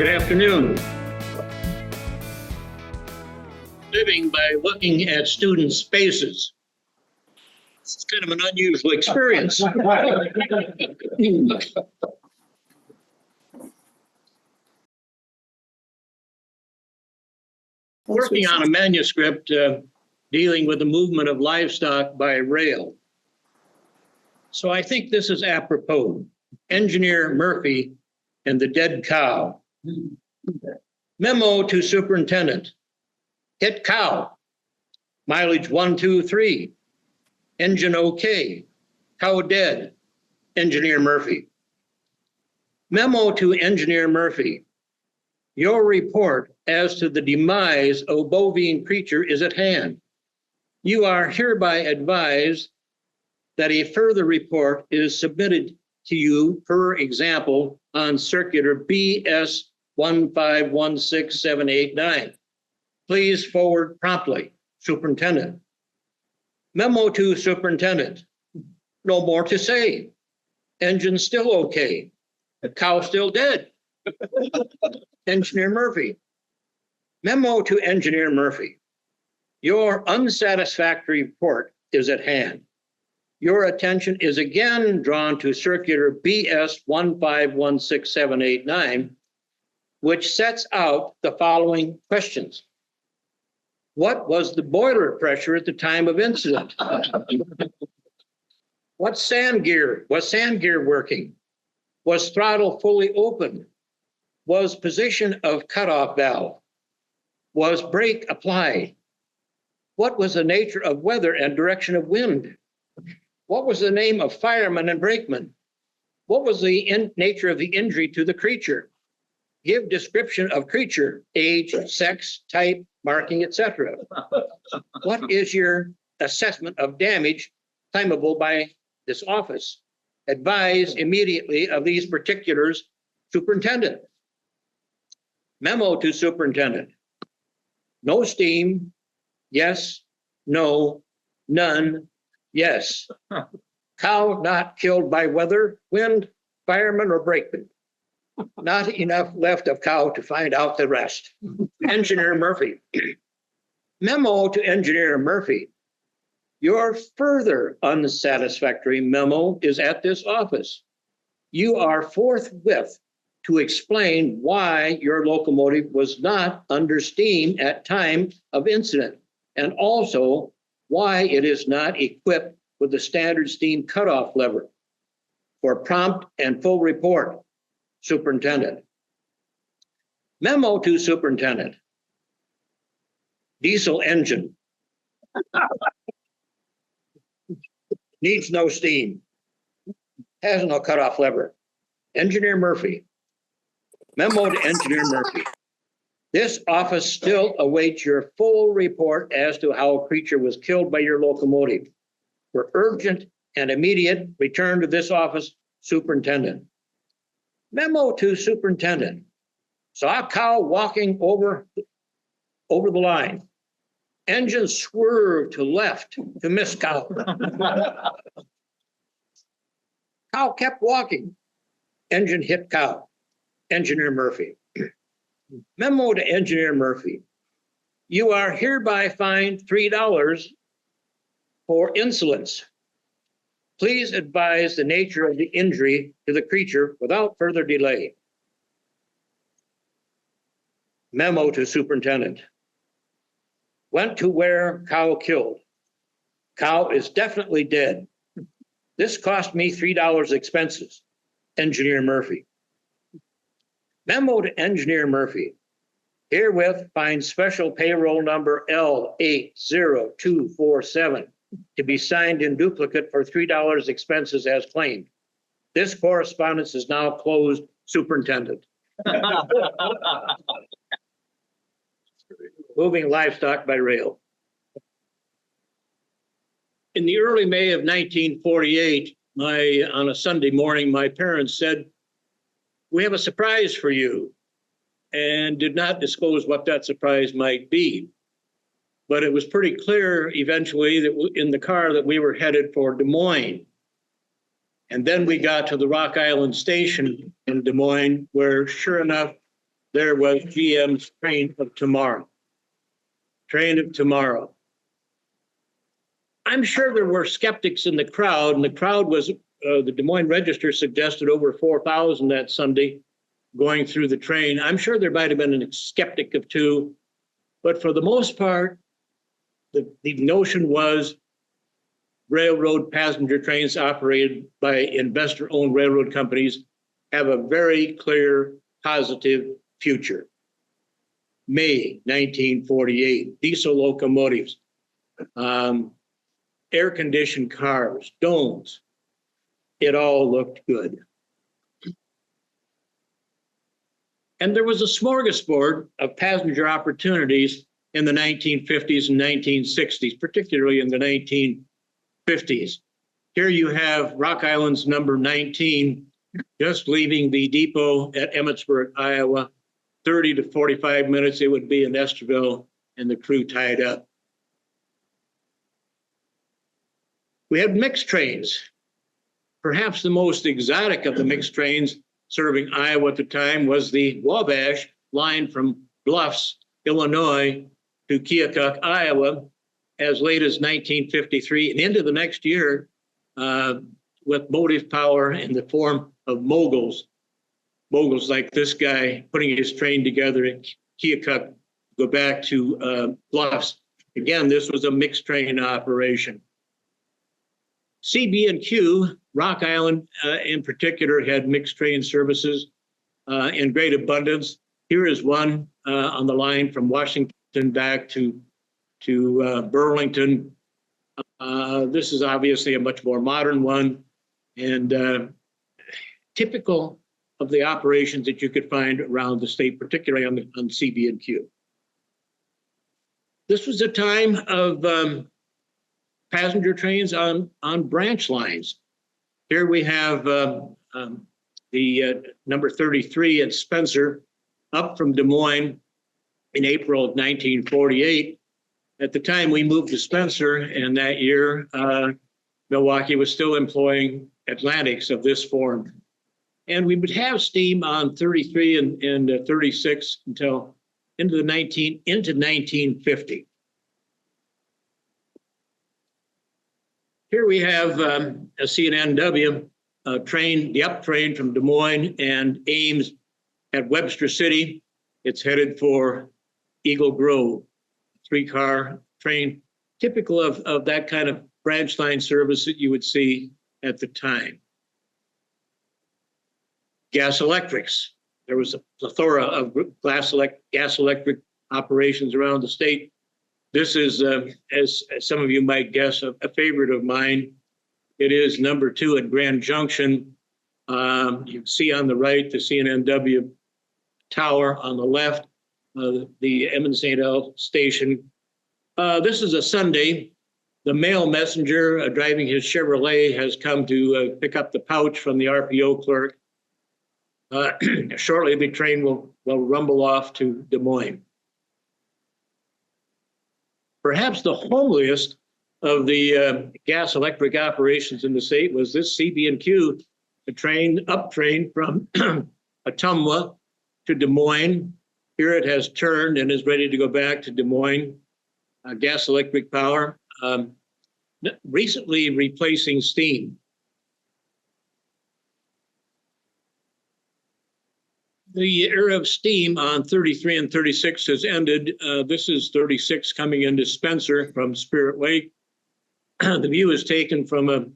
Good afternoon. Living by looking at students' faces. It's kind of an unusual experience. Working on a manuscript dealing with the movement of livestock by rail. So I think this is apropos. Engineer Murphy and the dead cow. Memo to superintendent. Hit cow. Mileage 123. Engine okay. Cow dead. Engineer Murphy. Memo to Engineer Murphy. Your report as to the demise of bovine creature is at hand. You are hereby advised that a further report is submitted to you, per example, on circular BS 1516789. Please forward promptly, Superintendent. Memo to Superintendent. No more to say. Engine still okay. The cow still dead. Engineer Murphy. Memo to Engineer Murphy. Your unsatisfactory report is at hand. Your attention is again drawn to circular BS 1516789, which sets out the following questions. What was the boiler pressure at the time of incident? Was sand gear working? Was throttle fully open? Was position of cutoff valve? Was brake applied? What was the nature of weather and direction of wind? What was the name of fireman and brakeman? What was the nature of the injury to the creature? Give description of creature, age, sex, type, marking, etc. What is your assessment of damage claimable by this office? Advise immediately of these particulars, Superintendent. Memo to Superintendent. No steam, yes, no, none, yes. Cow not killed by weather, wind, fireman, or brakeman. Not enough left of cow to find out the rest. Engineer Murphy. Memo to Engineer Murphy. Your further unsatisfactory memo is at this office. You are forthwith to explain why your locomotive was not under steam at time of incident, and also why it is not equipped with the standard steam cutoff lever. For prompt and full report, Superintendent. Memo to Superintendent. Diesel engine. Needs no steam. Has no cutoff lever. Engineer Murphy. Memo to Engineer Murphy. This office still awaits your full report as to how a creature was killed by your locomotive. For urgent and immediate return to this office, Superintendent. Memo to Superintendent. Saw a cow walking over the line. Engine swerved to left to miss cow. Cow kept walking. Engine hit cow. Engineer Murphy. Memo to Engineer Murphy. You are hereby fined $3 for insolence. Please advise the nature of the injury to the creature without further delay. Memo to Superintendent. Went to where cow killed. Cow is definitely dead. This cost me $3 expenses. Engineer Murphy. Memo to Engineer Murphy. Herewith find special payroll number L80247 to be signed in duplicate for $3 expenses as claimed. This correspondence is now closed, Superintendent. Moving livestock by rail. In the early May of 1948, on a Sunday morning, my parents said, "We have a surprise for you," and did not disclose what that surprise might be. But it was pretty clear eventually that in the car that we were headed for Des Moines. And then we got to the Rock Island Station in Des Moines, where sure enough, there was GM's Train of Tomorrow. Train of Tomorrow. I'm sure there were skeptics in the crowd, and the crowd was, the Des Moines Register suggested over 4,000 that Sunday going through the train. I'm sure there might have been a skeptic of two, but for the most part, the notion was railroad passenger trains operated by investor-owned railroad companies have a very clear, positive future. May 1948, diesel locomotives, air-conditioned cars, domes. It all looked good. And there was a smorgasbord of passenger opportunities in the 1950s and 1960s, particularly in the 1950s. Here you have Rock Island's number 19, just leaving the depot at Emmitsburg, Iowa. 30 to 45 minutes, it would be in Esterville, and the crew tied up. We had mixed trains. Perhaps the most exotic of the mixed trains serving Iowa at the time was the Wabash line from Bluffs, Illinois to Keokuk, Iowa, as late as 1953 and into the next year with motive power in the form of moguls. Moguls like this guy putting his train together at Keokuk, go back to Bluffs. Again, this was a mixed train operation. CB&Q, Rock Island in particular, had mixed train services in great abundance. Here is one on the line from Washington back to Burlington. This is obviously a much more modern one and typical of the operations that you could find around the state, particularly on CB&Q. This was a time of passenger trains on branch lines. Here we have the number 33 at Spencer, up from Des Moines in April of 1948. At the time we moved to Spencer, and that year, Milwaukee was still employing Atlantics of this form. And we would have steam on 33 and 36 until into 1950. Here we have a CNNW train, the up train from Des Moines and Ames at Webster City. It's headed for Eagle Grove, 3-car train, typical of that kind of branch line service that you would see at the time. Gas electrics. There was a plethora of gas electric operations around the state. This is, as some of you might guess, a favorite of mine. It is number 2 at Grand Junction. You can see on the right the CNNW tower, on the left the Emmons St. L station. This is a Sunday. The mail messenger driving his Chevrolet has come to pick up the pouch from the RPO clerk. Shortly, the train will rumble off to Des Moines. Perhaps the homeliest of the gas electric operations in the state was this CB&Q, a train, up train from Ottumwa to Des Moines. Here it has turned and is ready to go back to Des Moines. Gas electric power, recently replacing steam. The era of steam on 33 and 36 has ended. This is 36 coming into Spencer from Spirit Lake. The view is taken from a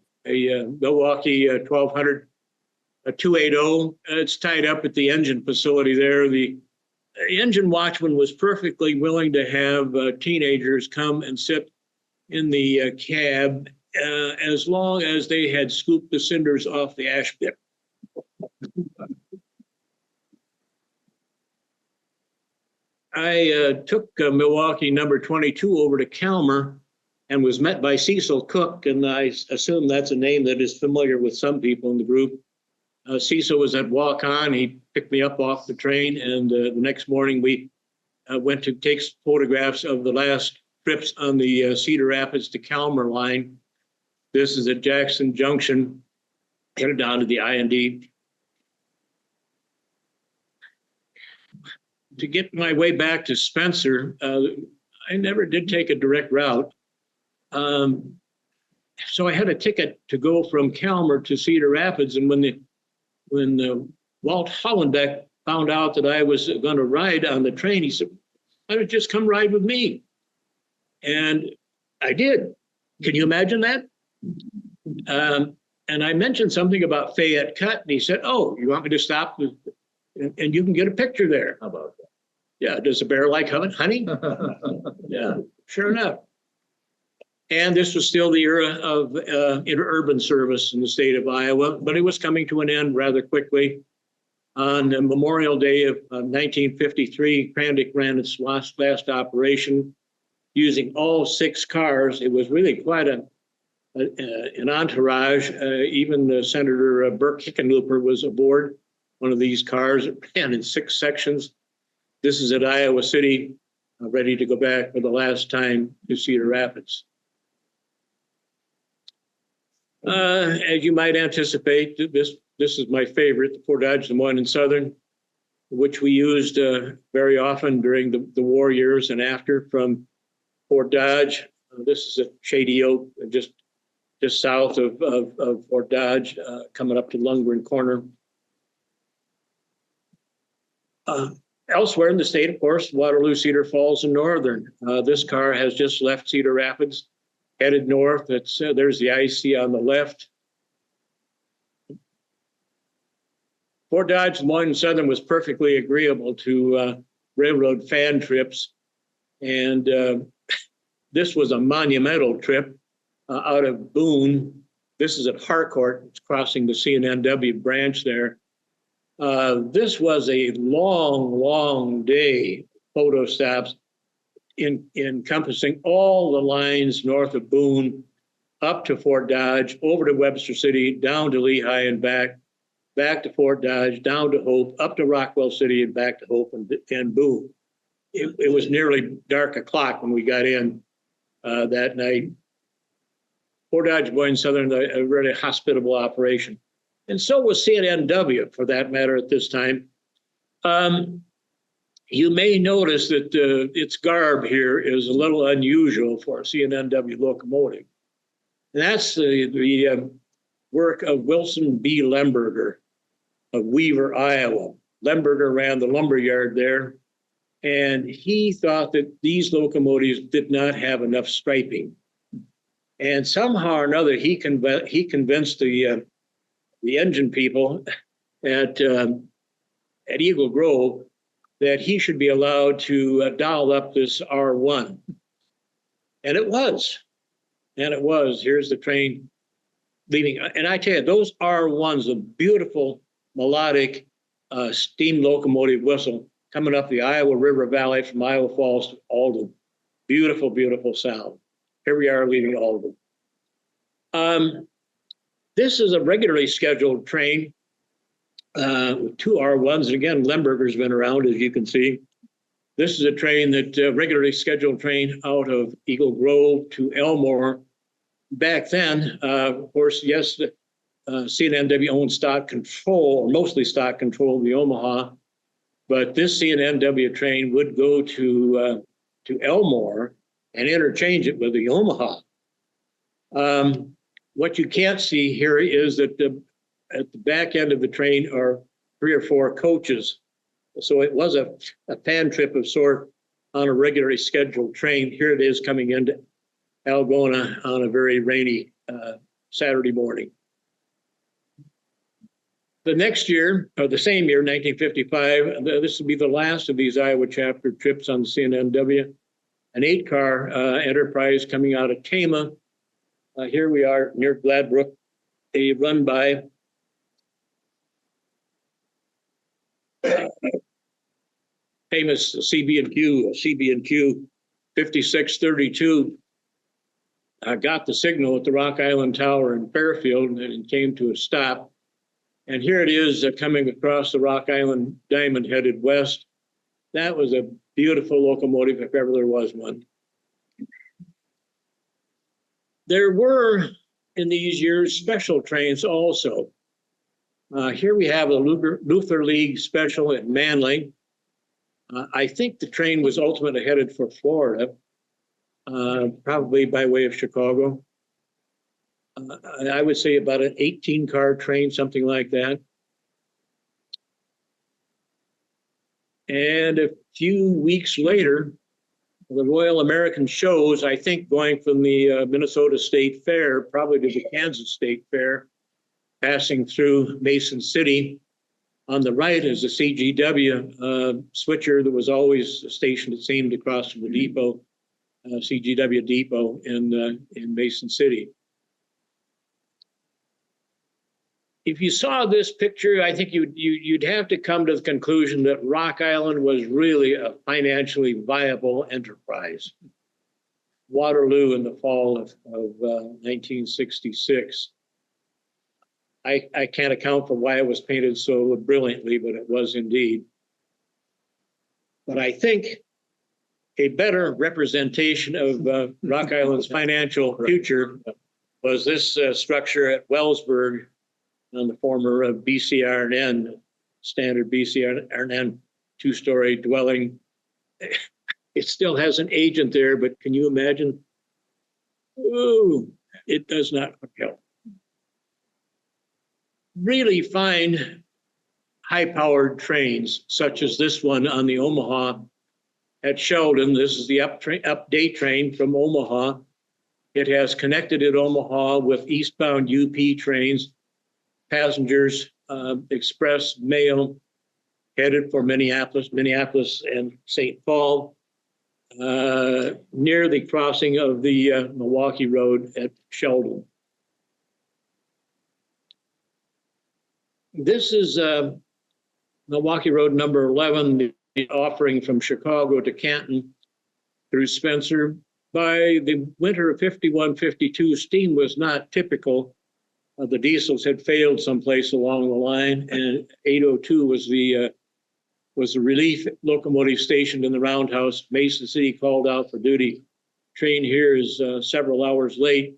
Milwaukee 1200, a 280. It's tied up at the engine facility there. The engine watchman was perfectly willing to have teenagers come and sit in the cab as long as they had scooped the cinders off the ash pit. I took Milwaukee number 22 over to Calmer and was met by Cecil Cook, and I assume that's a name that is familiar with some people in the group. Cecil was at walk-on. He picked me up off the train, and the next morning we went to take photographs of the last trips on the Cedar Rapids to Calmer line. This is at Jackson Junction, headed down to the I&D. to get my way back to Spencer, I never did take a direct route. So I had a ticket to go from Calmer to Cedar Rapids, and when Walt Hollenbeck found out that I was going to ride on the train, he said, "Why don't you just come ride with me?" And I did. Can you imagine that? And I mentioned something about Fayette Cut, and he said, "Oh, you want me to stop and you can get a picture there?" How about that? Yeah, does a bear like honey? Yeah, sure enough. And this was still the era of interurban service in the state of Iowa, but it was coming to an end rather quickly. On Memorial Day of 1953, Krandic ran its last operation using all 6 cars. It was really quite an entourage. Even Senator Burke Hickenlooper was aboard one of these cars. It ran in 6 sections. This is at Iowa City, ready to go back for the last time to Cedar Rapids. As you might anticipate, this is my favorite, the Fort Dodge Des Moines and Southern, which we used very often during the war years and after from Fort Dodge. This is at Shady Oak, just south of Fort Dodge, coming up to Lundgren Corner. Elsewhere in the state, of course, Waterloo, Cedar Falls, and Northern. This car has just left Cedar Rapids, headed north. There's the IC on the left. Fort Dodge, Des Moines, and Southern was perfectly agreeable to railroad fan trips. And this was a monumental trip out of Boone. This is at Harcourt. It's crossing the CNNW branch there. This was a long day, photo stops encompassing all the lines north of Boone, up to Fort Dodge, over to Webster City, down to Lehigh and back to Fort Dodge, down to Hope, up to Rockwell City and back to Hope and Boone. It was nearly dark o'clock when we got in that night. Fort Dodge, Des Moines, Southern, a really hospitable operation. And so was CNNW, for that matter, at this time. You may notice that its garb here is a little unusual for a CNNW locomotive. And that's the work of Wilson B. Lemberger of Weaver, Iowa. Lemberger ran the lumber yard there, and he thought that these locomotives did not have enough striping. And somehow or another, he convinced the engine people at Eagle Grove that he should be allowed to dial up this R1. And it was. Here's the train leaving. And I tell you, those R1s, a beautiful melodic steam locomotive whistle coming up the Iowa River Valley from Iowa Falls to Alden. Beautiful, beautiful sound. Here we are leaving Alden. This is a regularly scheduled train with 2 R1s. And again, Lemberger's been around, as you can see. This is a train that regularly scheduled train out of Eagle Grove to Elmore. Back then, of course, yes, CNNW owned stock control, or mostly stock control of the Omaha. But this CNNW train would go to Elmore and interchange it with the Omaha. What you can't see here is that at the back end of the train are 3 or 4 coaches. So it was a fan trip of sort on a regularly scheduled train. Here it is coming into Algona on a very rainy Saturday morning. The next year, or the same year, 1955, this will be the last of these Iowa chapter trips on the CNNW. An 8-car enterprise coming out of Tama. Here we are near Gladbrook, a run by famous CB&Q 5632. Got the signal at the Rock Island Tower in Fairfield and came to a stop. And here it is coming across the Rock Island Diamond headed west. That was a beautiful locomotive, if ever there was one. There were, in these years, special trains also. Here we have a Luther League special at Manly. I think the train was ultimately headed for Florida, probably by way of Chicago. I would say about an 18-car train, something like that. And a few weeks later, the Royal American shows, I think going from the Minnesota State Fair, probably to the Kansas State Fair, passing through Mason City. On the right is the CGW switcher that was always stationed, it seemed, across from the depot, CGW depot in Mason City. If you saw this picture, I think you'd have to come to the conclusion that Rock Island was really a financially viable enterprise. Waterloo in the fall of 1966. I can't account for why it was painted so brilliantly, but it was indeed. But I think a better representation of Rock Island's financial future was this structure at Wellsburg on the former BCR&N, standard BCR&N two-story dwelling. It still has an agent there, but can you imagine? Ooh, it does not help. Really fine high-powered trains, such as this one on the Omaha at Sheldon. This is the update train from Omaha. It has connected at Omaha with eastbound UP trains, passengers, express mail, headed for Minneapolis and St. Paul, near the crossing of the Milwaukee Road at Sheldon. This is Milwaukee Road number 11, the offering from Chicago to Canton through Spencer. By the winter of 51-52, steam was not typical. The diesels had failed someplace along the line, and 802 was the relief locomotive stationed in the roundhouse. Mason City called out for duty. Train here is several hours late.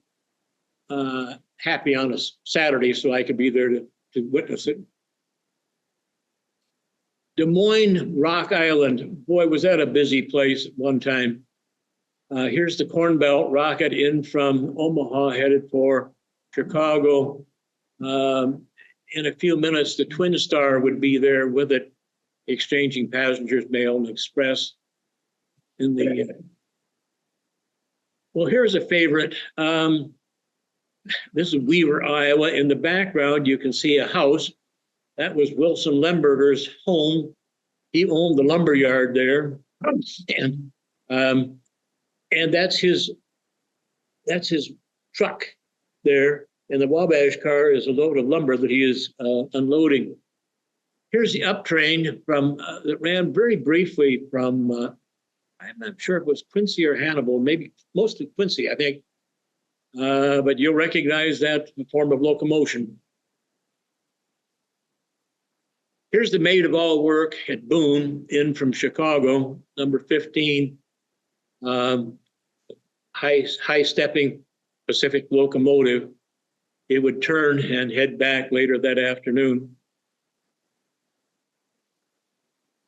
Happy on a Saturday, so I could be there to witness it. Des Moines, Rock Island. Boy, was that a busy place at one time. Here's the Corn Belt rocket in from Omaha, headed for Chicago. In a few minutes, the Twin Star would be there with it, exchanging passengers, mail, and express. Well, here's a favorite. This is Weaver, Iowa. In the background, you can see a house. That was Wilson Lemberger's home. He owned the lumber yard there, and that's his truck there. And the Wabash car is a load of lumber that he is unloading. Here's the up train from that ran very briefly from I'm not sure if it was Quincy or Hannibal, maybe mostly Quincy, I think. But you'll recognize that form of locomotion. Here's the maid of all work at Boone, in from Chicago, number 15. High stepping Pacific locomotive. It would turn and head back later that afternoon.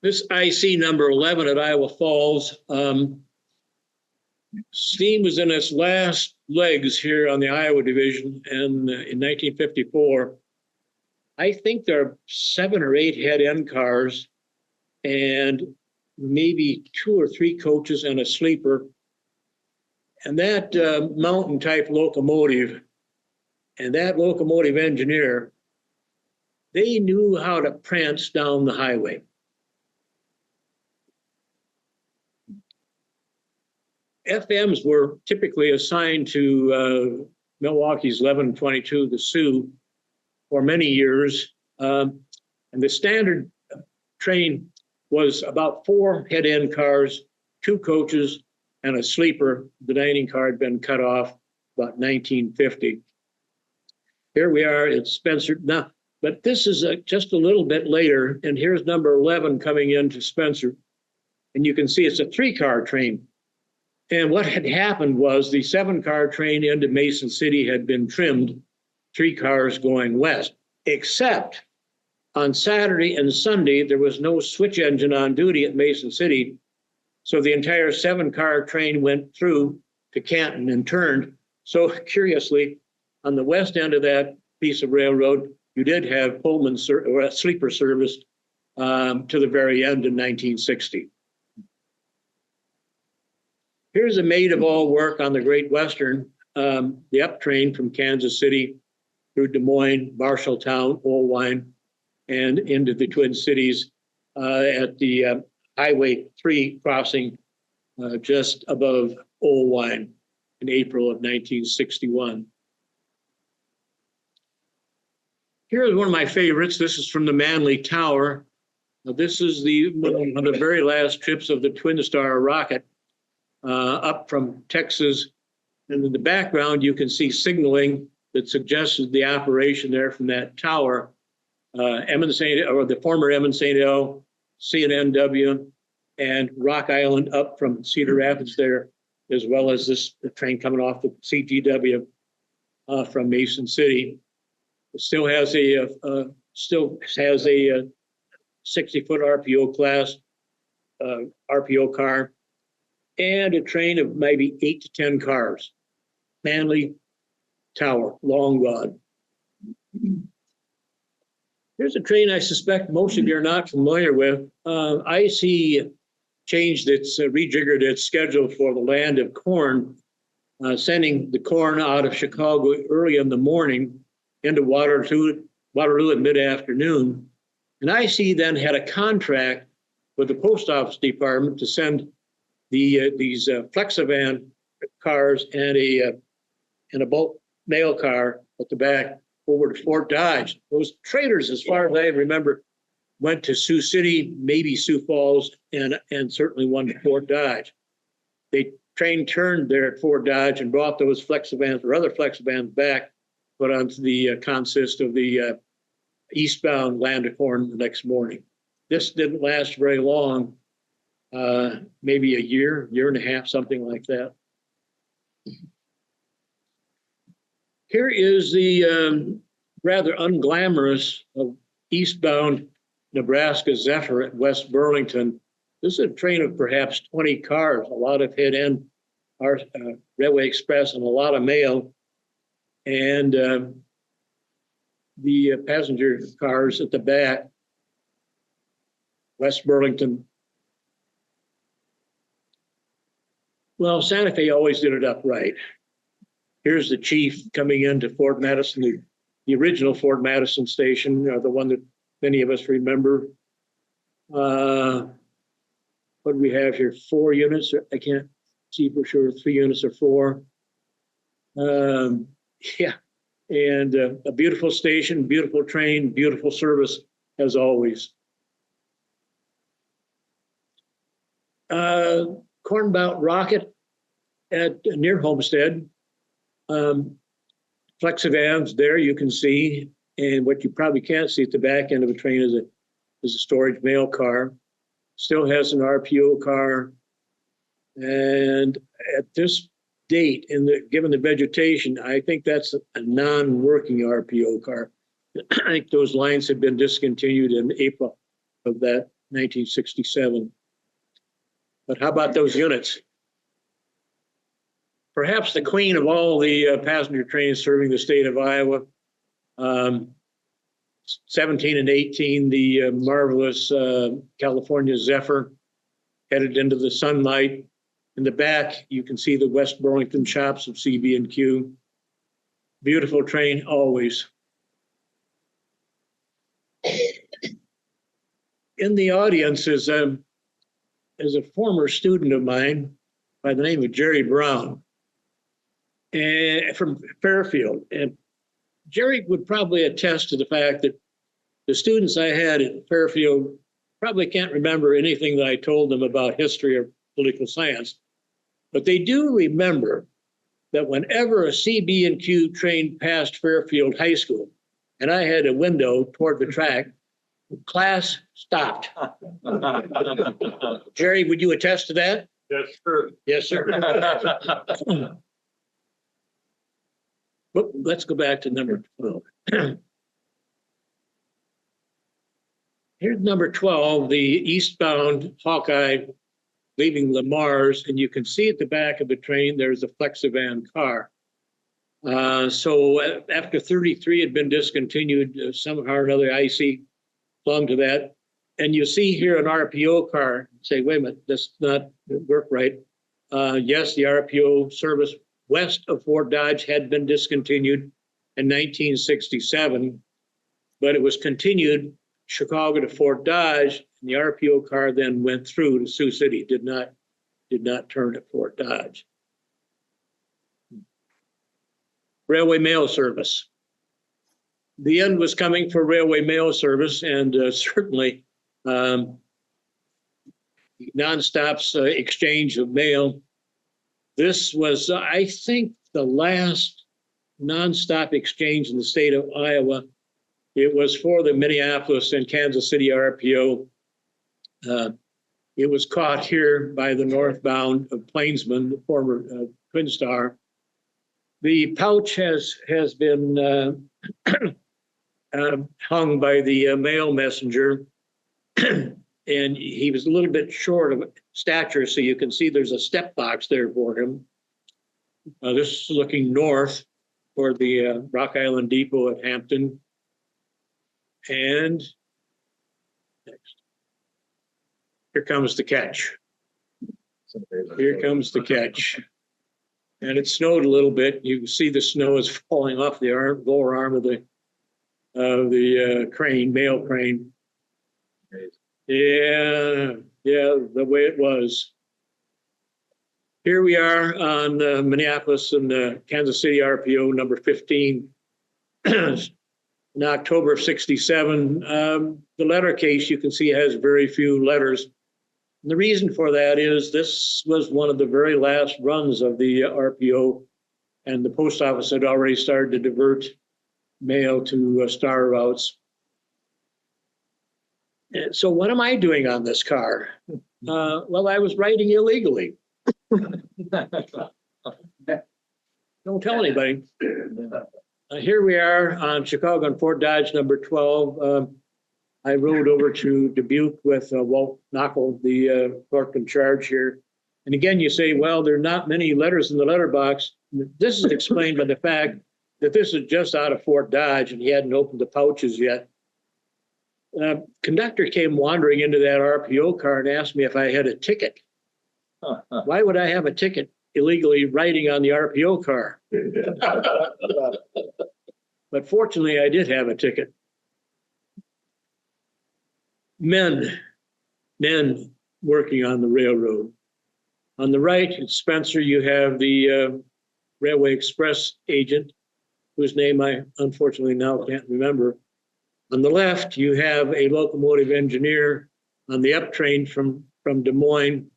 This IC number 11 at Iowa Falls. Steam was in its last legs here on the Iowa division, and in 1954, I think there are 7 or 8 head-end cars and maybe 2 or 3 coaches and a sleeper. And that mountain-type locomotive and that locomotive engineer, they knew how to prance down the highway. FMs were typically assigned to Milwaukee's 1122, the Sioux, for many years. And the standard train was about 4 head-end cars, 2 coaches, and a sleeper. The dining car had been cut off about 1950. Here we are at Spencer. Now, but this is just a little bit later, and here's number 11 coming into Spencer. And you can see it's a 3-car train. And what had happened was the 7-car train into Mason City had been trimmed, 3 cars going west, except On Saturday and Sunday, there was no switch engine on duty at Mason City. So the entire 7-car train went through to Canton and turned. So curiously, on the west end of that piece of railroad, you did have Pullman or a sleeper service to the very end in 1960. Here's a maid of all work on the Great Western, the up train from Kansas City through Des Moines, Marshalltown, Oelwein, and into the Twin Cities at the Highway 3 crossing just above Oelwein in April of 1961. Here's one of my favorites. This is from the Manly Tower. This is one of the very last trips of the Twin Star rocket up from Texas. And in the background, you can see signaling that suggested the operation there from that tower. The former Emmons St. L, CNNW, and Rock Island up from Cedar Rapids there, as well as the train coming off the CGW from Mason City. It still has a 60-foot RPO class RPO car, and a train of maybe 8 to 10 cars. Manly Tower, long gone. Here's a train I suspect most of you are not familiar with. IC rejiggered its schedule for the Land of Corn, sending the corn out of Chicago early in the morning into Waterloo at mid-afternoon. And IC then had a contract with the Post Office Department to send these Flexivan cars and a bulk mail car at the back over to Fort Dodge. Those trailers, as far as I remember, went to Sioux City, maybe Sioux Falls, and certainly one to Fort Dodge. The train turned there at Fort Dodge and brought those Flexivans or other Flexivans back, put onto the consist of the eastbound Land of Corn the next morning. This didn't last very long, maybe a year and a half, something like that. Here is the rather unglamorous eastbound Nebraska Zephyr at West Burlington. This is a train of perhaps 20 cars, a lot of head-end Railway Express and a lot of mail. And the passenger cars at the back, West Burlington. Well, Santa Fe always did it upright. Here's the chief coming into Fort Madison, the original Fort Madison station, the one that many of us remember. What do we have here? 4 units? I can't see for sure. 3 units or 4. Yeah, and a beautiful station, beautiful train, beautiful service as always. Cornbout rocket at near Homestead. Flexivans there you can see, and what you probably can't see at the back end of a train is a storage mail car. Still has an RPO car, and at this date, given the vegetation, I think that's a non-working RPO car. I think those lines have been discontinued in April of that 1967. But how about those units? Perhaps the queen of all the passenger trains serving the state of Iowa. 17 and 18, the marvelous California Zephyr headed into the sunlight. In the back, you can see the West Burlington shops of CB&Q. Beautiful train, always. In the audience is a former student of mine by the name of Jerry Brown, and from Fairfield. And Jerry would probably attest to the fact that the students I had at Fairfield probably can't remember anything that I told them about history or political science, but they do remember that whenever a CB&Q train passed Fairfield High School, and I had a window toward the track, class stopped. Jerry, would you attest to that? Yes, sir. Yes, sir. But let's go back to number 12. Here's number 12, the eastbound Hawkeye leaving Lamar's, and you can see at the back of the train, there's a Flexivan car. So after 33 had been discontinued, somehow or another, IC clung to that. And you see here an RPO car, say, wait a minute, this not work right. Yes, the RPO service west of Fort Dodge had been discontinued in 1967, but it was continued Chicago to Fort Dodge, and the RPO car then went through to Sioux City, did not turn at Fort Dodge. Railway mail service. The end was coming for railway mail service, and certainly nonstop exchange of mail. This was, I think, the last nonstop exchange in the state of Iowa. It was for the Minneapolis and Kansas City RPO. It was caught here by the northbound of Plainsman, the former Twin Star. The pouch has been hung by the mail messenger, and he was a little bit short of stature, so you can see there's a step box there for him. This is looking north toward the Rock Island Depot at Hampton. And next, here comes the catch. Here comes the catch. And it snowed a little bit. You can see the snow is falling off the lower arm of the crane, mail crane. Yeah, the way it was. Here we are on Minneapolis and Kansas City RPO number 15. In October of 67, the letter case you can see has very few letters. And the reason for that is this was one of the very last runs of the RPO, and the post office had already started to divert mail to star routes. And so what am I doing on this car? Well, I was writing illegally. Don't tell anybody. Here we are on Chicago and Fort Dodge number 12. I rode over to Dubuque with Walt Knockel, the clerk in charge here. And again, you say, well, there are not many letters in the letterbox. This is explained by the fact that this is just out of Fort Dodge and he hadn't opened the pouches yet. Conductor came wandering into that RPO car and asked me if I had a ticket. Why would I have a ticket illegally riding on the RPO car? But fortunately, I did have a ticket. Men working on the railroad. On the right, in Spencer, you have the Railway Express agent, whose name I unfortunately now can't remember. On the left, you have a locomotive engineer on the up train from Des Moines.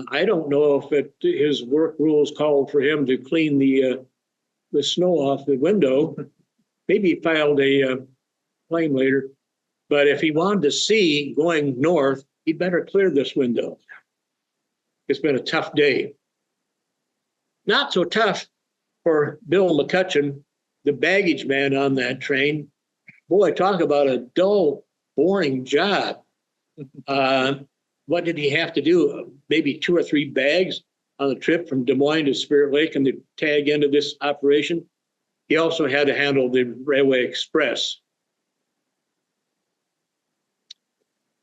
I don't know if his work rules called for him to clean the snow off the window. Maybe he filed a claim later. But if he wanted to see going north, he'd better clear this window. It's been a tough day. Not so tough for Bill McCutcheon, the baggage man on that train. Boy, talk about a dull, boring job. What did he have to do? Maybe 2 or 3 bags on the trip from Des Moines to Spirit Lake and to tag into this operation. He also had to handle the Railway Express.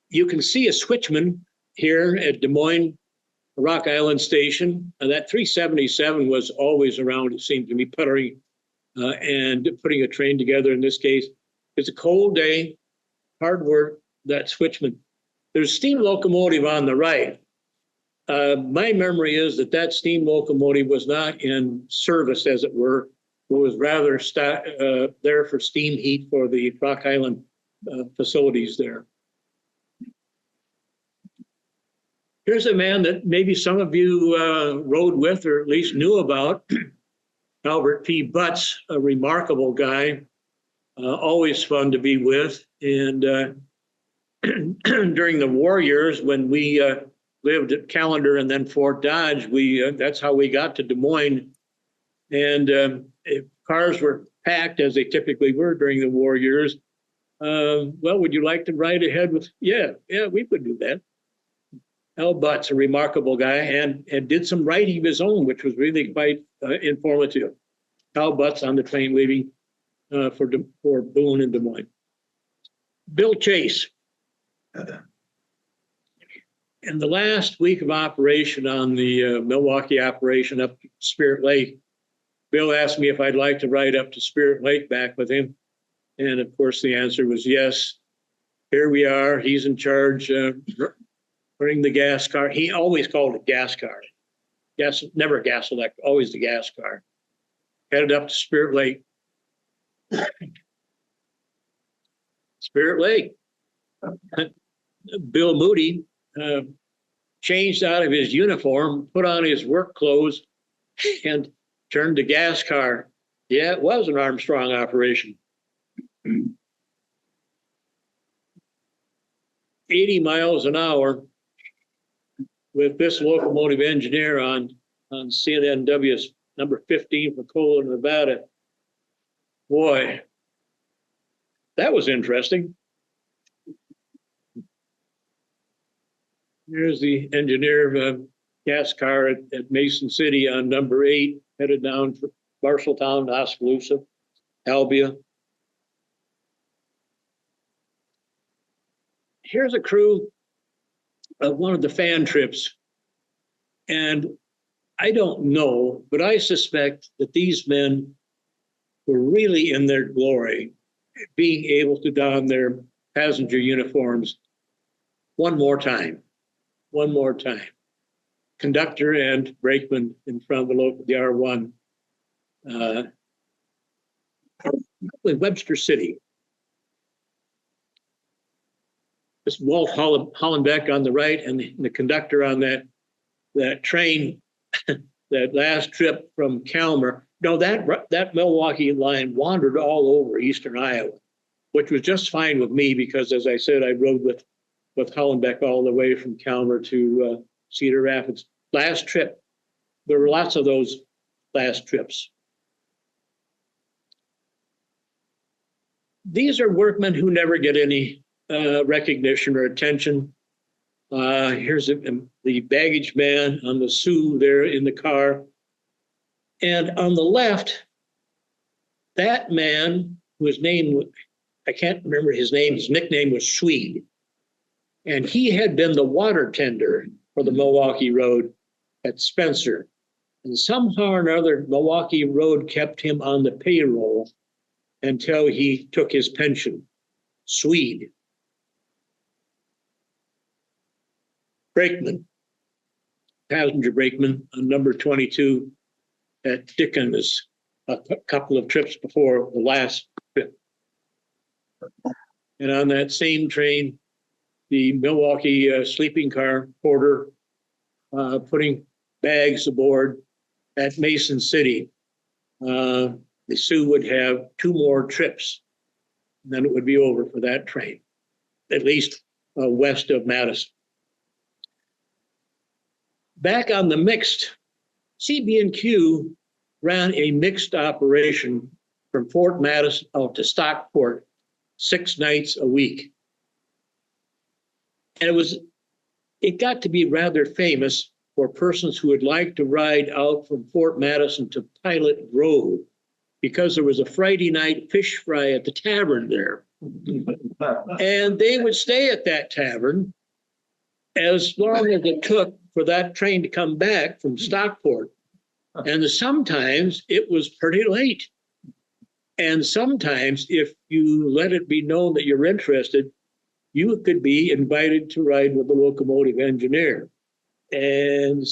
You can see a switchman here at Des Moines Rock Island Station. That 377 was always around, it seemed to me, puttering and putting a train together in this case. It's a cold day, hard work, that switchman. There's a steam locomotive on the right. My memory is that steam locomotive was not in service, as it were. It was rather there for steam heat for the Rock Island facilities there. Here's a man that maybe some of you rode with or at least knew about, Albert P. Butts, a remarkable guy, always fun to be with. And during the war years, when we lived at Callender and then Fort Dodge, that's how we got to Des Moines. And if cars were packed, as they typically were during the war years, Well, would you like to ride ahead with? Yeah, we could do that. Al Butt's a remarkable guy and did some writing of his own, which was really quite informative. Al Butt's on the train leaving for Boone and Des Moines. Bill Chase. In the last week of operation on the Milwaukee operation up to Spirit Lake, Bill asked me if I'd like to ride up to Spirit Lake back with him. And of course, the answer was yes. Here we are. He's in charge, running the gas car. He always called it gas car. Gas, never gas electric, always the gas car. Headed up to Spirit Lake. Spirit Lake. Bill Moody changed out of his uniform, put on his work clothes, and turned the gas car. Yeah, it was an Armstrong operation. 80 miles an hour with this locomotive engineer on CNNW's number 15 for Colon, Nevada. Boy, that was interesting. Here's the engineer of a gas car at Mason City on number 8, headed down for Marshalltown, Oskaloosa, Albia. Here's a crew of one of the fan trips. And I don't know, but I suspect that these men were really in their glory, being able to don their passenger uniforms one more time. Conductor and brakeman in front of the local R1. With Webster City. This Walt Hollenbeck on the right, and the conductor on that train, that last trip from Calmer. No, that Milwaukee line wandered all over eastern Iowa, which was just fine with me because, as I said, I rode with Hollenbeck all the way from Calmer to Cedar Rapids. Last trip. There were lots of those last trips. These are workmen who never get any recognition or attention. Here's the baggage man on the Sioux there in the car. And on the left, that man whose name, I can't remember his name, his nickname was Swede. And he had been the water tender for the Milwaukee Road at Spencer. And somehow or another, Milwaukee Road kept him on the payroll until he took his pension. Swede. Brakeman, passenger brakeman on number 22 at Dickens, a couple of trips before the last trip. And on that same train, the Milwaukee sleeping car porter putting bags aboard at Mason City. The Sioux would have 2 more trips, and then it would be over for that train, at least west of Madison. Back on the mixed, CB&Q ran a mixed operation from Fort Madison out to Stockport 6 nights a week. And it got to be rather famous for persons who would like to ride out from Fort Madison to Pilot Grove, because there was a Friday night fish fry at the tavern there. And they would stay at that tavern as long as it took for that train to come back from Stockport. And sometimes it was pretty late. And sometimes if you let it be known that you're interested, you could be invited to ride with the locomotive engineer. And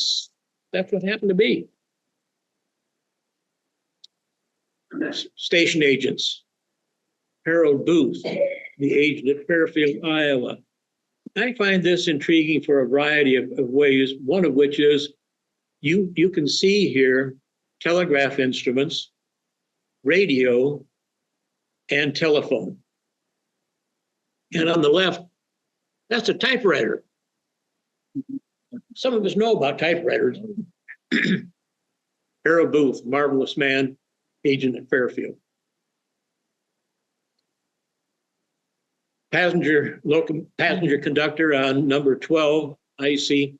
that's what happened to be. Station agents. Harold Booth, the agent at Fairfield, Iowa. I find this intriguing for a variety of ways, one of which is you can see here telegraph instruments, radio, and telephone. And on the left, that's a typewriter. Some of us know about typewriters. Harold Booth, marvelous man, agent at Fairfield. passenger conductor on number 12, IC.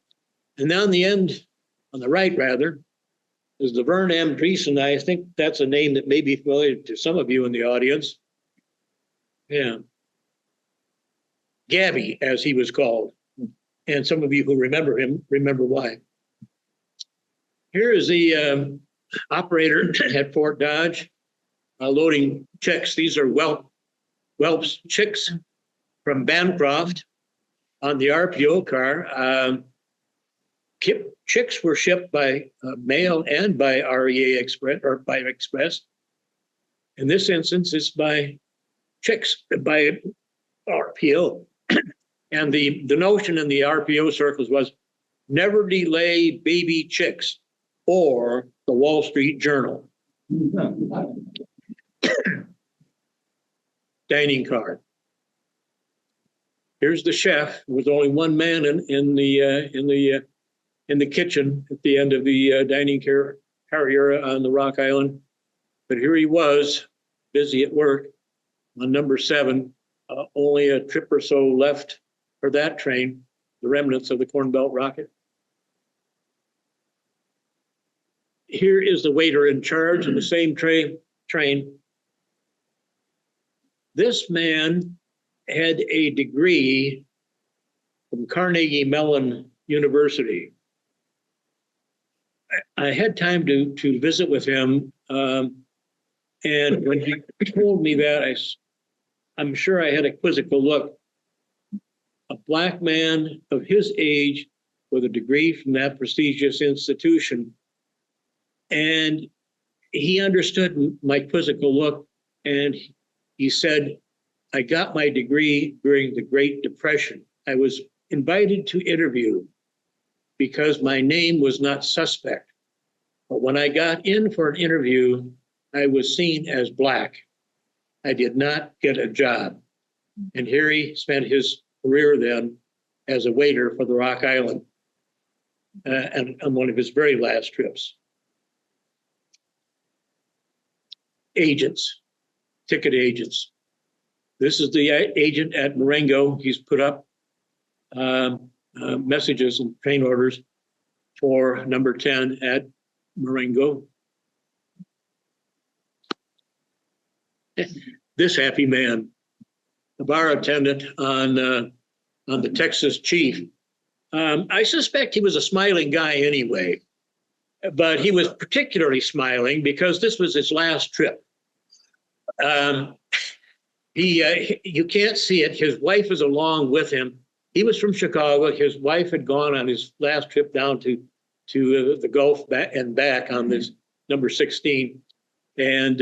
And down the end, on the right rather, is the Vern M. Dreesen. I think that's a name that may be familiar to some of you in the audience. Yeah. Gabby, as he was called. And some of you who remember him, remember why. Here is the operator at Fort Dodge loading chicks. These are whelps chicks from Bancroft on the RPO car. Chicks were shipped by mail and by REA Express or by Express. In this instance, it's by chicks, by RPO. And the notion in the RPO circles was never delay baby chicks or the Wall Street Journal. Dining car. Here's the chef. There was only one man in the kitchen at the end of the dining car area on the Rock Island. But here he was, busy at work on number 7. Only a trip or so left for that train, the remnants of the Corn Belt rocket. Here is the waiter in charge of the same train. This man had a degree from Carnegie Mellon University. I had time to visit with him, and when he told me that, I'm sure I had a quizzical look. A black man of his age with a degree from that prestigious institution. And he understood my quizzical look, and he said, I got my degree during the Great Depression. I was invited to interview because my name was not suspect. But when I got in for an interview, I was seen as black. I did not get a job. And here he spent his career then as a waiter for the Rock Island and on one of his very last trips. Agents, ticket agents. This is the agent at Marengo. He's put up messages and train orders for number 10 at Marengo. This happy man, a bar attendant on the Texas Chief. I suspect he was a smiling guy anyway, but he was particularly smiling because this was his last trip. You can't see it. His wife is along with him. He was from Chicago. His wife had gone on his last trip down to the Gulf and back on this number 16. And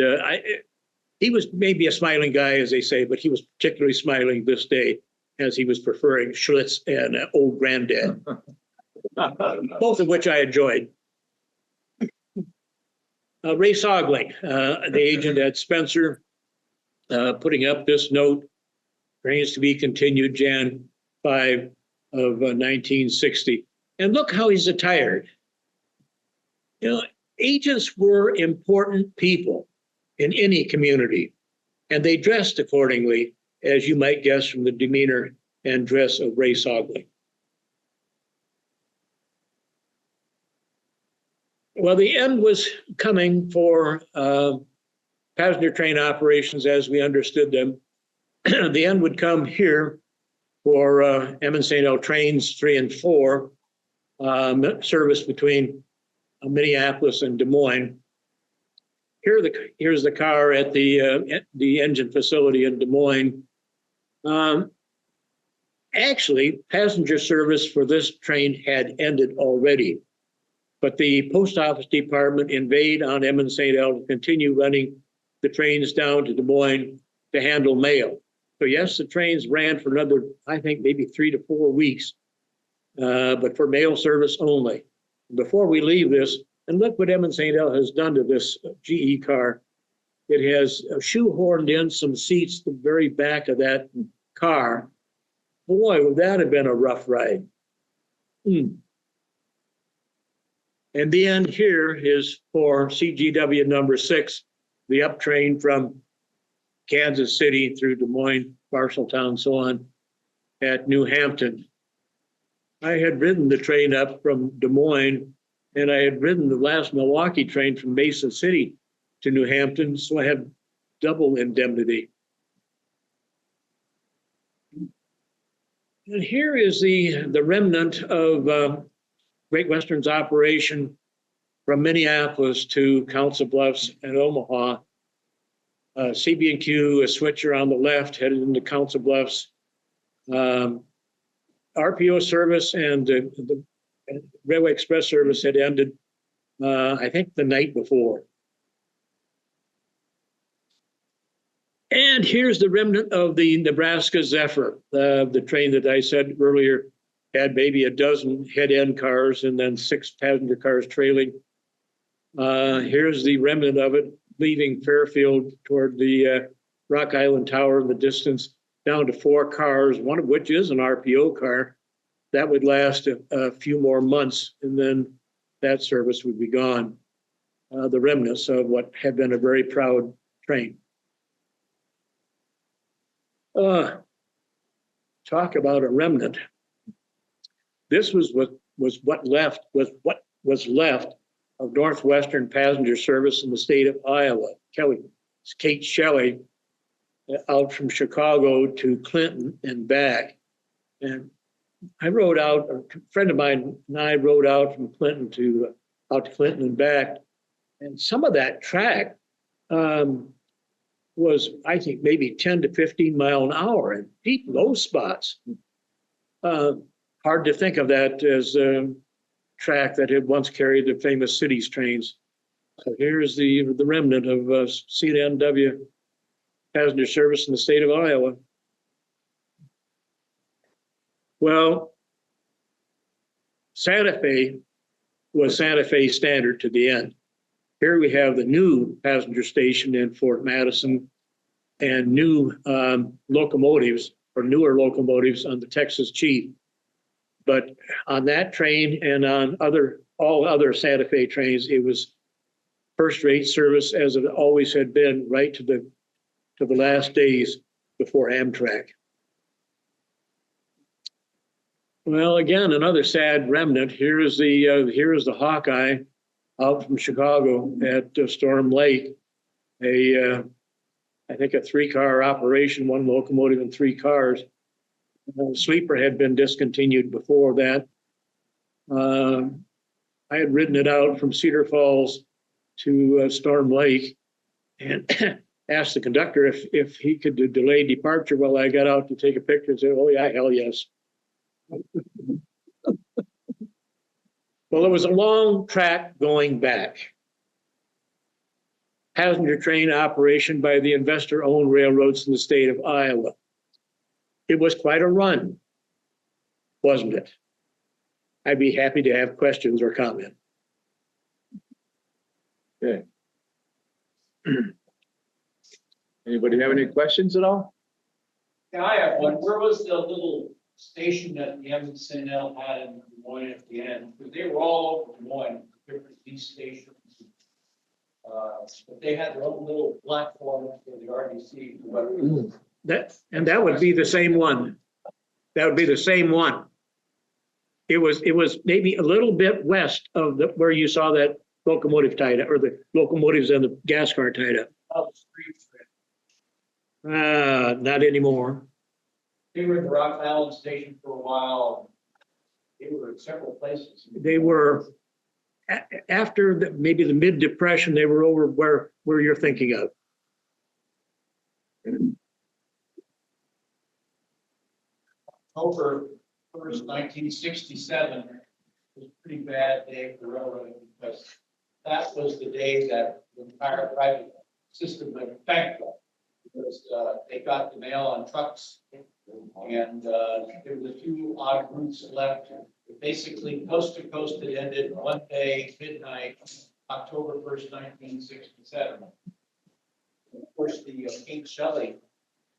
he was maybe a smiling guy, as they say, but he was particularly smiling this day as he was preferring Schlitz and Old Granddad, both of which I enjoyed. Ray Sogling, the agent at Spencer, putting up this note, trains to be continued Jan 5 of 1960. And look how he's attired. You know, agents were important people in any community, and they dressed accordingly, as you might guess from the demeanor and dress of Ray Sogling. Well, the end was coming for passenger train operations as we understood them. The end would come here for M and St. L trains 3 and 4, service between Minneapolis and Des Moines. Here's the car at the engine facility in Des Moines. Actually, passenger service for this train had ended already, but the post office department inveighed on M and St. L to continue running the trains down to Des Moines to handle mail. So yes, the trains ran for another, I think, maybe 3 to 4 weeks, but for mail service only. Before we leave this, and look what M and St. L has done to this GE car. It has shoehorned in some seats the very back of that car. Boy, would that have been a rough ride. And the end here is for CGW number 6, the up train from Kansas City through Des Moines, Marshalltown, so on, at New Hampton. I had ridden the train up from Des Moines, and I had ridden the last Milwaukee train from Mason City to New Hampton, so I had double indemnity. And here is the remnant of Great Western's operation from Minneapolis to Council Bluffs and Omaha. CB&Q, a switcher on the left, headed into Council Bluffs. RPO service and the Railway Express service had ended, I think, the night before. And here's the remnant of the Nebraska Zephyr, the train that I said earlier had maybe a dozen head-end cars and then 6 passenger cars trailing. Here's the remnant of it, leaving Fairfield toward the Rock Island Tower in the distance, down to 4 cars, one of which is an RPO car. That would last a few more months, and then that service would be gone. The remnants of what had been a very proud train. Talk about a remnant. This was what was left of Northwestern passenger service in the state of Iowa. Kate Shelley, out from Chicago to Clinton and back. And I rode out, a friend of mine and I rode out from Clinton to out to Clinton and back. And some of that track was, I think, maybe 10 to 15 mile an hour in deep low spots. Hard to think of that as a track that had once carried the famous cities trains. So here's the remnant of CNW passenger service in the state of Iowa. Well, Santa Fe was Santa Fe standard to the end. Here we have the new passenger station in Fort Madison and new locomotives, or newer locomotives, on the Texas Chief. But on that train and on all other Santa Fe trains, it was first-rate service, as it always had been, right to the last days before Amtrak. Well, again, another sad remnant. Here is the Hawkeye out from Chicago at Storm Lake. I think a 3-car operation, 1 locomotive and 3 cars. Sleeper had been discontinued before that. I had ridden it out from Cedar Falls to Storm Lake and asked the conductor if he could delay departure while I got out to take a picture, and said, "Oh yeah, hell yes." Well, it was a long track going back. Passenger train operation by the investor-owned railroads in the state of Iowa. It was quite a run, wasn't it? I'd be happy to have questions or comment. Okay. Anybody have any questions at all? Yeah, I have one. Where was the little station that the MCNL had in Des Moines at the end? Because they were all over Des Moines, different these stations. But they had their own little platform for the RDC. That would be the same one. That would be the same one. It was maybe a little bit west of where you saw that locomotive tied up, or the locomotives and the gas car tied up. Not anymore. They were in the Rock Island station for a while. They were in several places. They were after maybe the mid-depression. They were over where you're thinking of. October 1st, 1967 was a pretty bad day for railroading, because that was the day that the entire private system went bankrupt. Because they got the mail on trucks, and there was a few odd routes left. Basically, coast to coast, it ended one day, midnight, October 1st, 1967. Of course, the Kate Shelley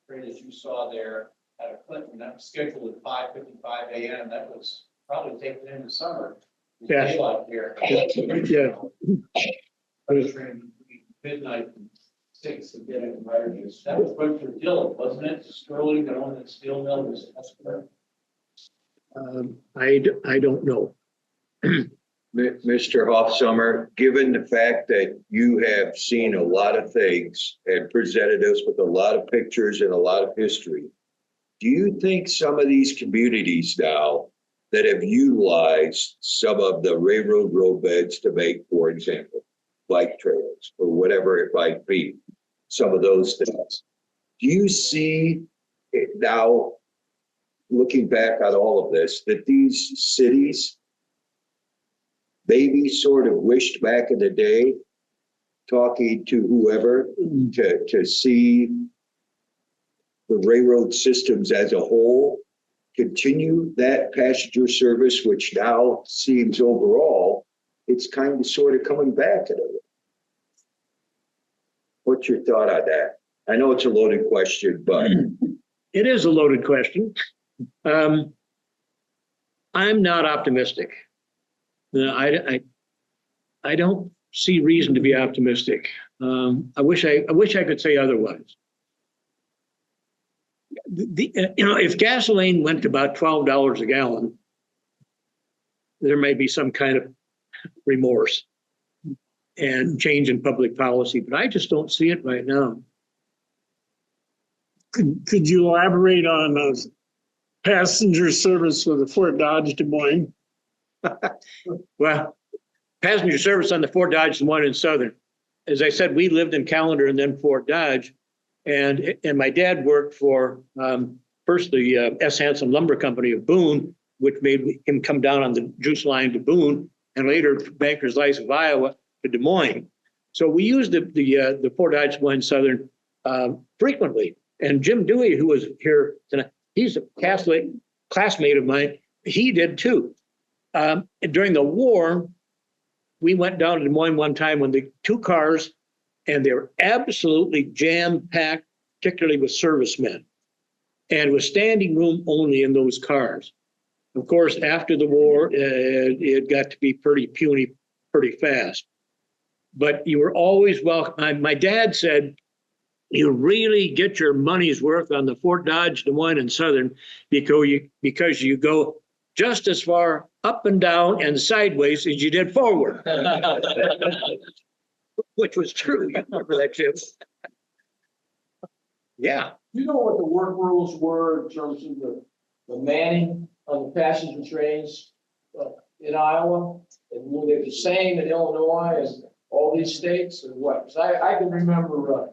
train that you saw there out of Clinton, that was scheduled at 5:55 a.m. That was probably taken in the summer. Yeah. Daylight here. Yeah. Train between midnight and 6 of getting wired. That was Rutherford Dillon, wasn't it? Sterling, the one that steel mill was Esper. I don't know. Mr. Hofsommer, given the fact that you have seen a lot of things and presented us with a lot of pictures and a lot of history, do you think some of these communities now that have utilized some of the railroad roadbeds to make, for example, bike trails or whatever it might be, some of those things, do you see it now, looking back on all of this, that these cities maybe sort of wished back in the day, talking to whoever, to see the railroad systems as a whole continue that passenger service, which now seems overall, it's kind of sort of coming back a little. What's your thought on that? I know it's a loaded question, but. It is a loaded question. I'm not optimistic. No, I don't see reason to be optimistic. I wish I could say otherwise. If gasoline went to about $12 a gallon, there may be some kind of remorse and change in public policy, but I just don't see it right now. Could you elaborate on passenger service for the Fort Dodge Des Moines? Well, passenger service on the Fort Dodge, the one in Southern. As I said, we lived in Callender and then Fort Dodge. And my dad worked for first the S. Hanson Lumber Company of Boone, which made him come down on the juice line to Boone, and later Bankers Life of Iowa to Des Moines. So we used the Fort Dodge Des Moines Southern frequently. And Jim Dewey, who was here tonight, he's a Catholic classmate of mine. He did too. During the war, we went down to Des Moines one time when the two cars, and they were absolutely jam-packed, particularly with servicemen. And it was standing room only in those cars. Of course, after the war, it got to be pretty puny pretty fast. But you were always welcome. My dad said, you really get your money's worth on the Fort Dodge, Des Moines, and Southern because you go just as far up and down and sideways as you did forward. Which was true. You remember that, Jim? Yeah. You know what the work rules were in terms of the manning on the passenger trains in Iowa? And were they the same in Illinois as all these states or what? Because I can remember,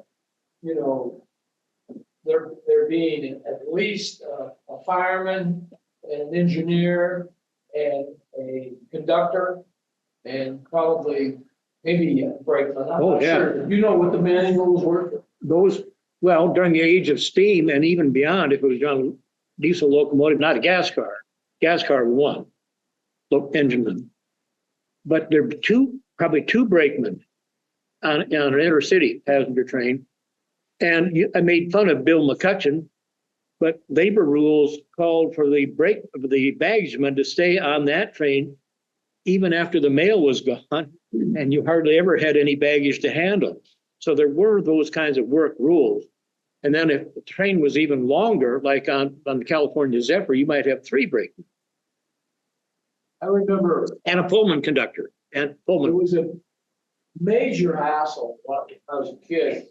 there being at least a fireman and an engineer and a conductor and probably maybe a brakeman. I'm not sure. You know what the manning rules were? Well, during the age of steam and even beyond, if it was on a diesel locomotive, not a gas car one, engineman. But there were probably two brakemen on an intercity passenger train. And I made fun of Bill McCutcheon, but labor rules called for the baggageman to stay on that train even after the mail was gone, and you hardly ever had any baggage to handle. So there were those kinds of work rules. And then if the train was even longer, like on the California Zephyr, you might have three brakemen. I remember. And a Pullman conductor. And Pullman. It was a major hassle when I was a kid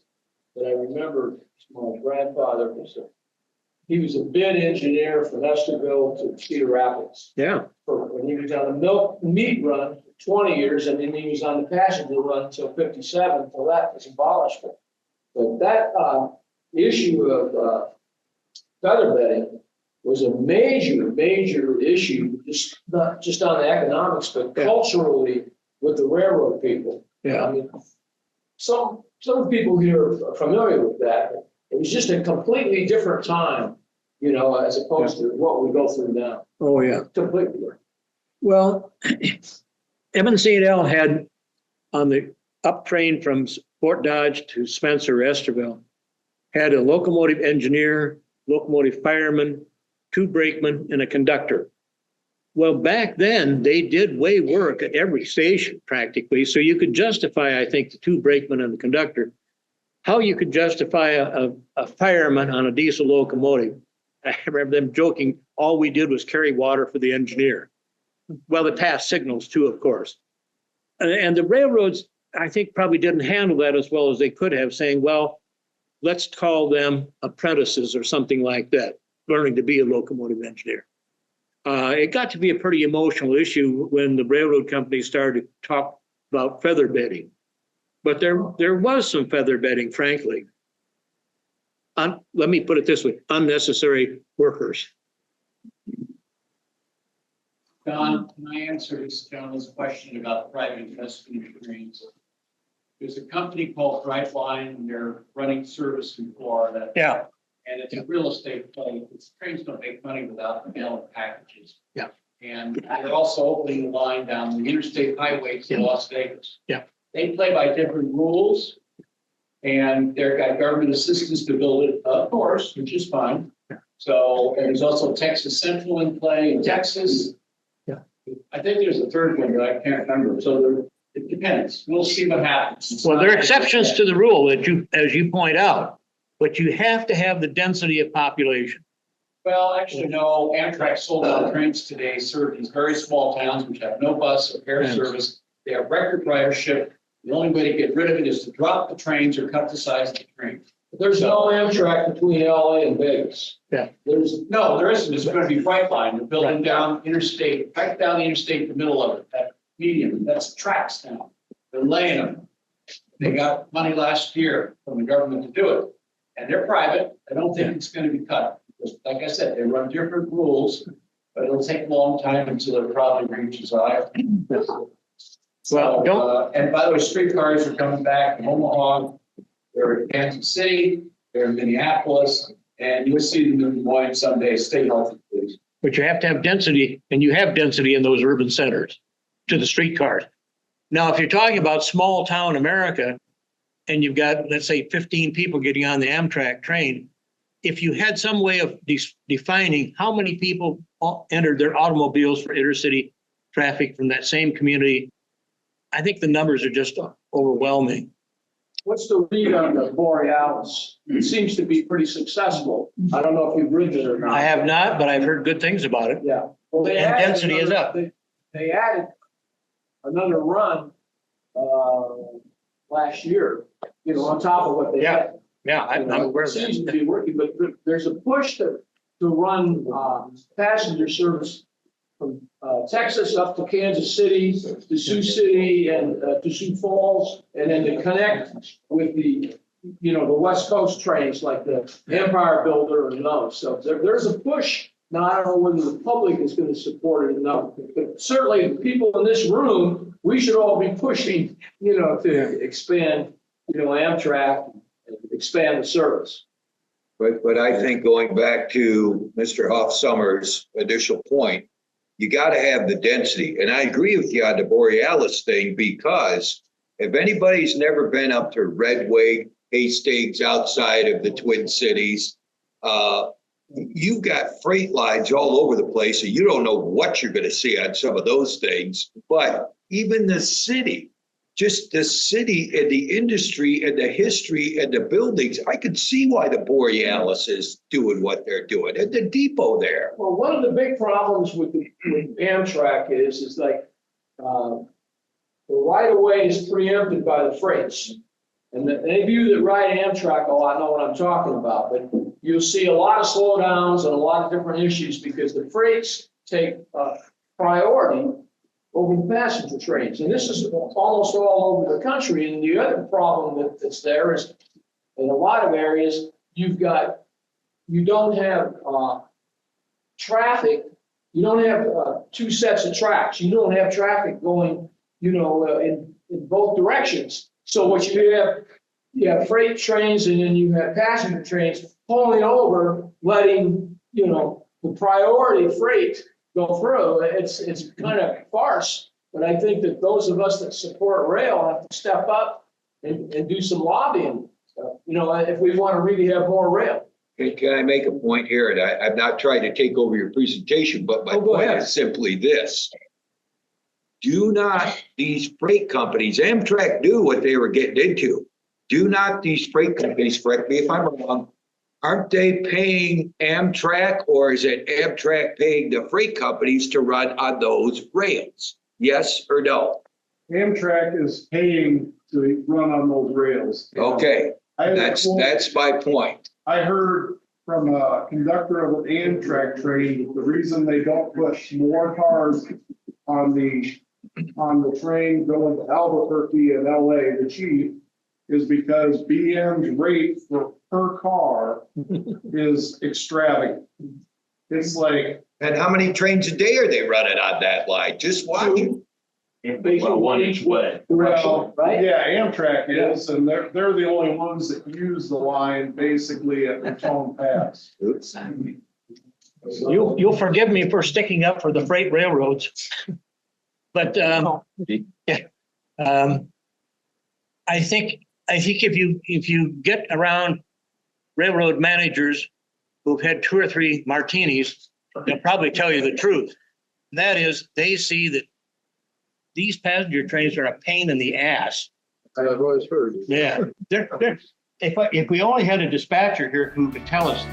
that I remember. My grandfather was he was a bid engineer from Esterville to Cedar Rapids. Yeah. When he was on the meat run for 20 years, and then he was on the passenger run until 57, until that was abolished. But that issue of feather bedding was a major issue, not just on the economics, but culturally with the railroad people. Yeah. I mean, some people here are familiar with that. It was just a completely different time, as opposed to what we go through now. Oh, yeah. Completely. Well, Evan St. L had on the up train from Fort Dodge to Spencer, Esterville, had a locomotive engineer, locomotive fireman, two brakemen, and a conductor. Well, back then, they did way work at every station practically, so you could justify, I think, the two brakemen and the conductor. how you could justify a fireman on a diesel locomotive. I remember them joking, all we did was carry water for the engineer. Well, they passed signals too, of course. And the railroads, I think, probably didn't handle that as well as they could have, saying, well, let's call them apprentices or something like that, learning to be a locomotive engineer. It got to be a pretty emotional issue when the railroad companies started to talk about feather bedding. But there was some feather bedding, frankly. Let me put it this way, unnecessary workers. Don, can I answer this gentleman's question about private investment in trains? There's a company called Brightline, and they're running service in Florida. Yeah. And it's a real estate play. It's trains don't make money without mailing packages. Yeah. And they're also opening the line down the interstate highway to Las Vegas. Yeah. They play by different rules. And they've got government assistance to build it, of course, which is fine. So, and there's also Texas Central in play in Texas. Yeah. I think there's a third one, but I can't remember. So it depends. We'll see what happens. It's Well, not there are like exceptions that. to the rule that as you point out, but you have to have the density of population. Well, actually, no, Amtrak sold out trains today, serve these very small towns which have no bus or air Yes. service. They have record ridership. The only way to get rid of it is to drop the trains or cut the size of the train. There's no Amtrak between LA and Vegas. Yeah. No, there isn't. It's gonna be Brightline. They're building down interstate, right down the interstate in the middle of it, that medium, that's tracks now. They're laying them. They got money last year from the government to do it. And they're private. I don't think it's gonna be cut. Because, like I said, they run different rules, but it'll take a long time until it probably reaches Iowa. Well, And by the way, streetcars are coming back in Omaha. They're in Kansas City, they're in Minneapolis, and you'll see them in Des Moines someday. Stay healthy, please. But you have to have density, and you have density in those urban centers to the streetcars. Now, if you're talking about small town America, and you've got, let's say, 15 people getting on the Amtrak train, if you had some way of defining how many people entered their automobiles for intercity traffic from that same community, I think the numbers are just overwhelming. What's the read on the Borealis? It seems to be pretty successful. I don't know if you've ridden it or not. I have not, but I've heard good things about it. Yeah. Well, they And added density is another- up. They added another run last year, on top of what they Yeah. had. Yeah, I'm aware It of seems to that. be working, but there's a push to run passenger service from Texas up to Kansas City, to Sioux City and to Sioux Falls, and then to connect with the West Coast trains like the Empire Builder and those. So there's a push. Now, I don't know whether the public is going to support it enough, but certainly the people in this room, we should all be pushing, to expand, Amtrak, and expand the service. But I think going back to Mr. Hofsommer's initial point, you got to have the density. And I agree with you on the Borealis thing, because if anybody's never been up to Redway, Hastings, outside of the Twin Cities, you've got freight lines all over the place, and you don't know what you're going to see on some of those things. But even the city, just the city and the industry and the history and the buildings, I could see why the Borealis is doing what they're doing at the depot there. Well, one of the big problems with Amtrak is like the right of way is preempted by the freights. And any of you that ride Amtrak a lot know what I'm talking about, but you'll see a lot of slowdowns and a lot of different issues because the freights take priority over the passenger trains. And this is almost all over the country. And the other problem that's there is in a lot of areas, you don't have traffic. You don't have two sets of tracks. You don't have traffic going, in both directions. So what you have freight trains and then you have passenger trains pulling over, letting, the priority freight go through. It's kind of farce, but I think that those of us that support rail have to step up and do some lobbying, if we want to really have more rail. Can I make a point here? And I'm not trying to take over your presentation, but my Oh, go point ahead. is simply this. Do not, these freight companies, Amtrak knew what they were getting into. do not these freight companies, correct me if I'm wrong, aren't they paying Amtrak, or is it Amtrak paying the freight companies to run on those rails? Yes or no? Amtrak is paying to run on those rails. Okay, I had a quote- that's my point. I heard from a conductor of an Amtrak train, the reason they don't put more cars on the train going to Albuquerque and LA, the chief, is because BM's rate for per car is extravagant. It's like, And how many trains a day are they running on that line? Just watching. Well, one each way. well, Right? yeah, Amtrak is, and they're the only ones that use the line basically at Raton Pass. Oops. You'll forgive me for sticking up for the freight railroads. But, I think if you get around railroad managers who've had 2 or 3 martinis, they'll probably tell you the truth. And that is, they see that these passenger trains are a pain in the ass. I've always heard. Yeah, if we only had a dispatcher here who could tell us